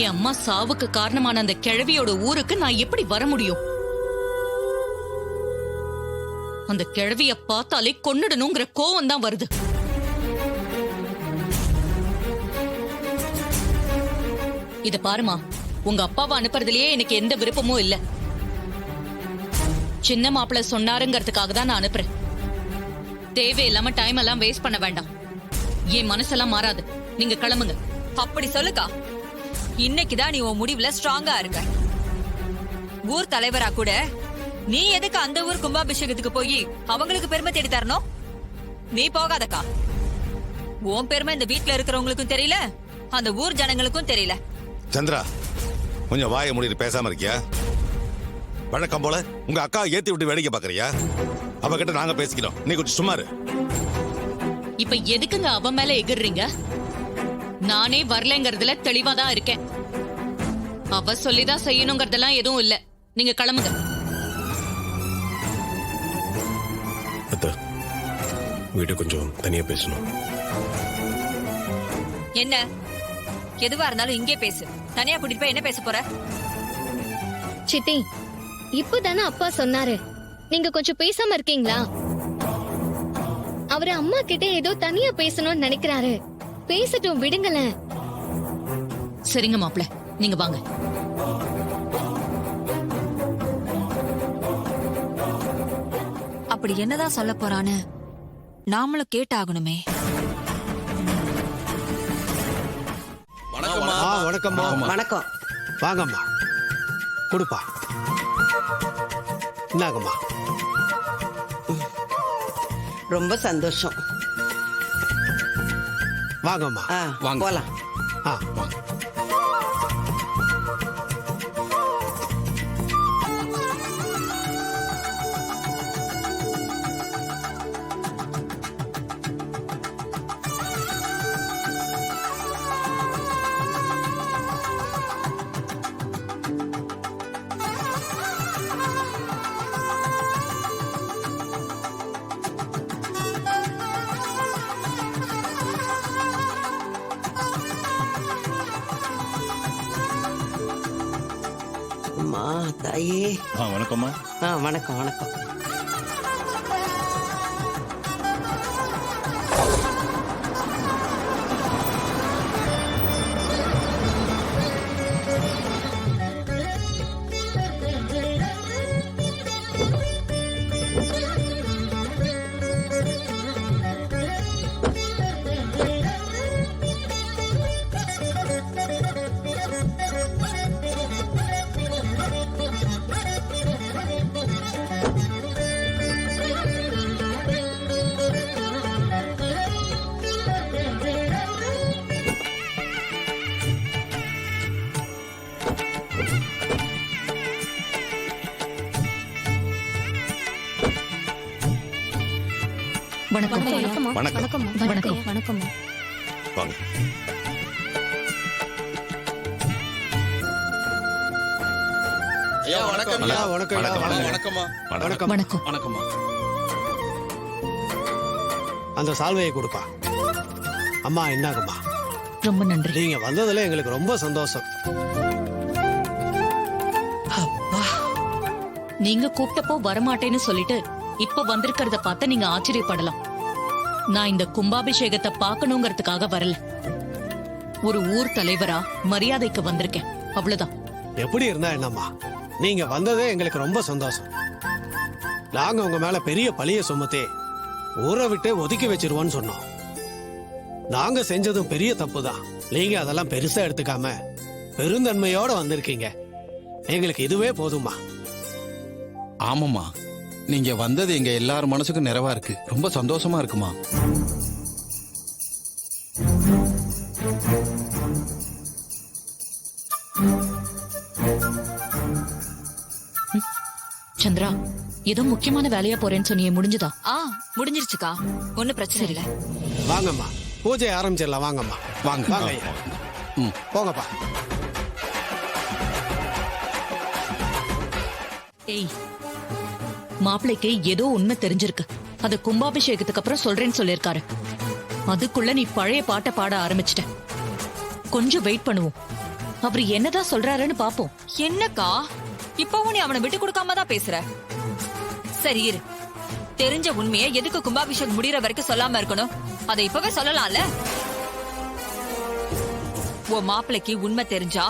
என் அம்மா சாவுக்கு காரணமான அந்த கிழவியோட ஊருக்கு நான் எப்படி வர முடியும்? அந்த கிழவிய பார்த்தாலே கொன்னுடணுங்கிற கோவம் தான் வருது. இத பாருமா, உங்க அப்பாவை அனுப்புறதுலயே எனக்கு எந்த விருப்பமும் இல்ல. சின்ன மாப்பிள்ள சொன்னாருங்கிறதுக்காக தான் நான் அனுப்புறேன். தேவையில்லாம டைம் எல்லாம் வேஸ்ட் பண்ண வேண்டாம். என் மனசெல்லாம் மாறாது. நீங்க கிளம்புங்க. அப்படி சொல்லுக்கா. இன்னைக்குதான் நீ உன் முடிவுல ஸ்ட்ராங்கா இருக்க. ஊர் தலைவரா கூட நீ எதுக்கு அந்த ஊர் கும்பாபிஷேகத்துக்கு போய் அவங்களுக்கு பெருமை தேடி தரணும்? நீ போகாதக்கா. உன் பெருமை இந்த வீட்டுல இருக்கிறவங்களுக்கும் தெரியல, அந்த ஊர் ஜனங்களுக்கும் தெரியல. சந்திரா, கொஞ்சம் வாயை மூடிட்டு பேசாம இருக்கியா? வழக்கம் போல உங்க அக்கா ஏத்தி விட்டு வேடிக்கை பாக்குறியா? அவகிட்ட நாங்க பேசிக்கிறோம், நீ கொஞ்சம் சும்மா இரு. இப்ப எதுக்குங்க அவ மேல எகிர்றீங்க? நானே வரலங்கிறதுல தெளிவாதான் இருக்கேன். அவ சொல்லிதான் செய்யணுங்கிறதெல்லாம் எதுவும் இல்ல. நீங்க கிளம்புங்க. வீட்டு கொஞ்சம் தனியா பேசணும். என்ன எதுவா இருந்தாலும் இங்கே பேசு. தனியா கூட்டிட்டு போய் என்ன பேச போற? சித்தி, இப்பதானே அப்பா சொன்னாரு, நீங்க கொஞ்சம் பேசாம இருக்கீங்களா? அவரு அம்மா கிட்ட ஏதோ தனியா பேசணும்னு நினைக்கிறாரு. பேசட்டும், விடுங்களேன். சரிங்க மாப்பிள்ள, நீங்க வாங்க. அப்படி என்னதான் சொல்ல போறான்னு நாமளும் கேட்டாகணுமே. வணக்கம்மா. வணக்கம். வாங்கம்மா, கொடுப்பா. இந்தாங்கம்மா. ரொம்ப சந்தோஷம். வாங்கம்மா. போலாம். வாங்க. அம்மா, தாயே. வணக்கம்மா. வணக்கம் வணக்கம். வணக்கம். வணக்கம். வணக்கம். வணக்கம். வாங்க. வணக்கம். அந்த சால்வையை கொடுப்பா. அம்மா, இந்தாங்கம்மா. ரொம்ப நன்றி. நீங்க வந்ததுல எங்களுக்கு ரொம்ப சந்தோஷம். நீங்க கூப்பிட்டப்போ வரமாட்டேன்னு சொல்லிட்டு இப்ப வந்திருக்கிறத பார்த்து நீங்க ஆச்சரியப்படலாம். நான் இந்த கும்பாபிஷேகத்தை பார்க்கணுங்கிறதுக்காக வரல. ஒரு ஊர் தலைவரா மரியாதைக்கு வந்திருக்கேன், அவ்வளவுதான். எப்படி இருந்தா என்னம்மா, நீங்க வந்ததே எங்களுக்கு ரொம்ப சந்தோஷம். நாங்க உங்க மேல பெரிய பழிய சுமத்தே ஊரை விட்டு ஒதுக்கி வச்சிருவோன்னு சொன்னோம். நாங்க செஞ்சதும் பெரிய தப்பு தான். நீங்க அதெல்லாம் பெருசா எடுத்துக்காம பெருந்தன்மையோட வந்திருக்கீங்க. எங்களுக்கு இதுவே போதுமா. ஆமாம்மா, நீங்க வந்தது எங்க எல்லார் மனசுக்கும் நிறைவா இருக்கு. ரொம்ப சந்தோஷமா இருக்குமா. சந்திரா, ஏதோ முக்கியமான வேலையா போறேன்னு சொன்னியே, முடிஞ்சதா? முடிஞ்சிருச்சுக்கா. ஒன்னும் பிரச்சனை இல்ல. வாங்கம்மா, பூஜை ஆரம்பிச்சிடலாம். வாங்கம்மா. வாங்க. வாங்க ஐயா. போங்கப்பா. ஏய், மாப்பிள்ளைக்கு ஏதோ உண்மை தெரிஞ்சிருக்கு. அத கும்பாபிஷேகத்துக்கு அப்புறம் சொல்றேன்னு சொல்லிருக்காரு. அதுக்குள்ள நீ பழைய பாட்டை பாட ஆரம்பிச்சிட்ட. கொஞ்சம் வெயிட் பண்ணுவோம். அவர் என்னதான் சொல்றாருன்னு பாப்போம். என்னக்கா இப்பவும் நீ அவனை விட்டு கொடுக்காம தான் பேசுற? சரி இரு, தெரிஞ்ச உண்மையை எதுக்கு கும்பாபிஷேகம் முடியற வரைக்கும் சொல்லாம இருக்கணும்? அதை இப்பவே சொல்லலாம்ல. உன் மாப்பிளைக்கு உண்மை தெரிஞ்சா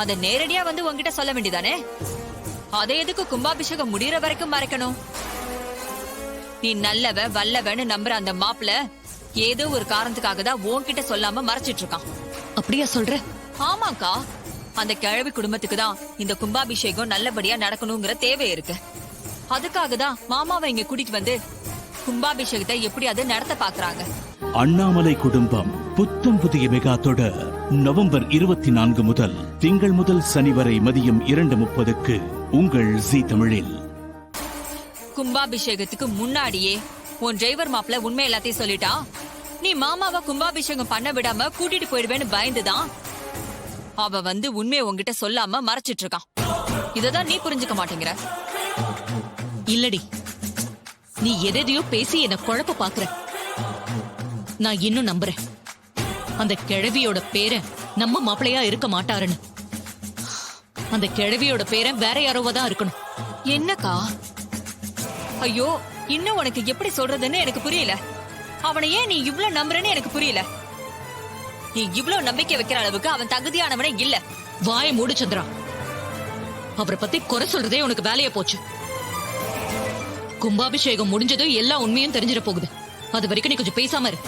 அதை நேரடியா வந்து உன்கிட்ட சொல்ல வேண்டியதானே? அதை எதுக்கு கும்பாபிஷேகம் முடியற வரைக்கும் மறைக்கணும்? நீ நல்லவ வல்லவன்னு நம்புற அந்த மாப்பிள ஏதோ ஒரு காரணத்துக்காக தான் உன்கிட்ட சொல்லாம மறைச்சிட்டு இருக்கான். அப்படியா சொல்ற? ஆமாக்கா, அந்த கிழவி குடும்பத்துக்கு தான் இந்த கும்பாபிஷேகம் நல்லபடியா நடக்கணுங்கிற தேவை இருக்கு. அதுக்காக தான் மாமாவை இங்க கூட்டிட்டு வந்து கும்பாபிஷேகத்தை எப்படியாவது நடத்த பாக்குறாங்க. அண்ணாமலை குடும்பம் புத்தம் புதிய மெகா தொடர் நவம்பர் 24 முதல் திங்கள் முதல் சனி வரை மதியம் 2:30க்கு உங்கள் ஜீ தமிழில். கும்பாபிஷேகத்துக்கு முன்னாடியே உன் டிரைவர் மாப்பிள்ள உண்மை எல்லாத்தையும் சொல்லிட்டா நீ மாமாவை கும்பாபிஷேகம் பண்ண விடாம கூட்டிட்டு போயிடுவேன்னு பயந்துதான் அவ வந்து உண்மையை உன்கிட்ட சொல்லாம மறைச்சிட்டு இருக்கான். இததான் நீ புரிஞ்சுக்க மாட்டேங்கிற. இல்லடி, நீ எதையோ பேசி என்ன குழப்ப பாக்குற. நான் இன்னும் நம்புறேன் அந்த கிழவியோட பேரன் நம்ம மாப்பிளையா இருக்க மாட்டாருன்னு. அந்த கிழவியோட பேரன் வேற யாரோவதான் இருக்கணும். என்னக்கா? ஐயோ, இன்னும் உனக்கு எப்படி சொல்றதுன்னு எனக்கு புரியல. அவனை ஏன் நீ இவ்ளோ நம்புறன்னு எனக்கு புரியல. நீ இவ்ளோ நம்பிக்கை வைக்கிற அளவுக்கு அவன் தகுதியானவனே இல்ல. வாய மூடு சந்திரா. அவரை பத்தி குறை சொல்றதே உனக்கு வேலையா போச்சு. கும்பாபிஷேகம் முடிஞ்சதும் எல்லா உண்மையும் தெரிஞ்சிட போகுது. அது வரைக்கும் நீ கொஞ்சம் பேசாம இரு.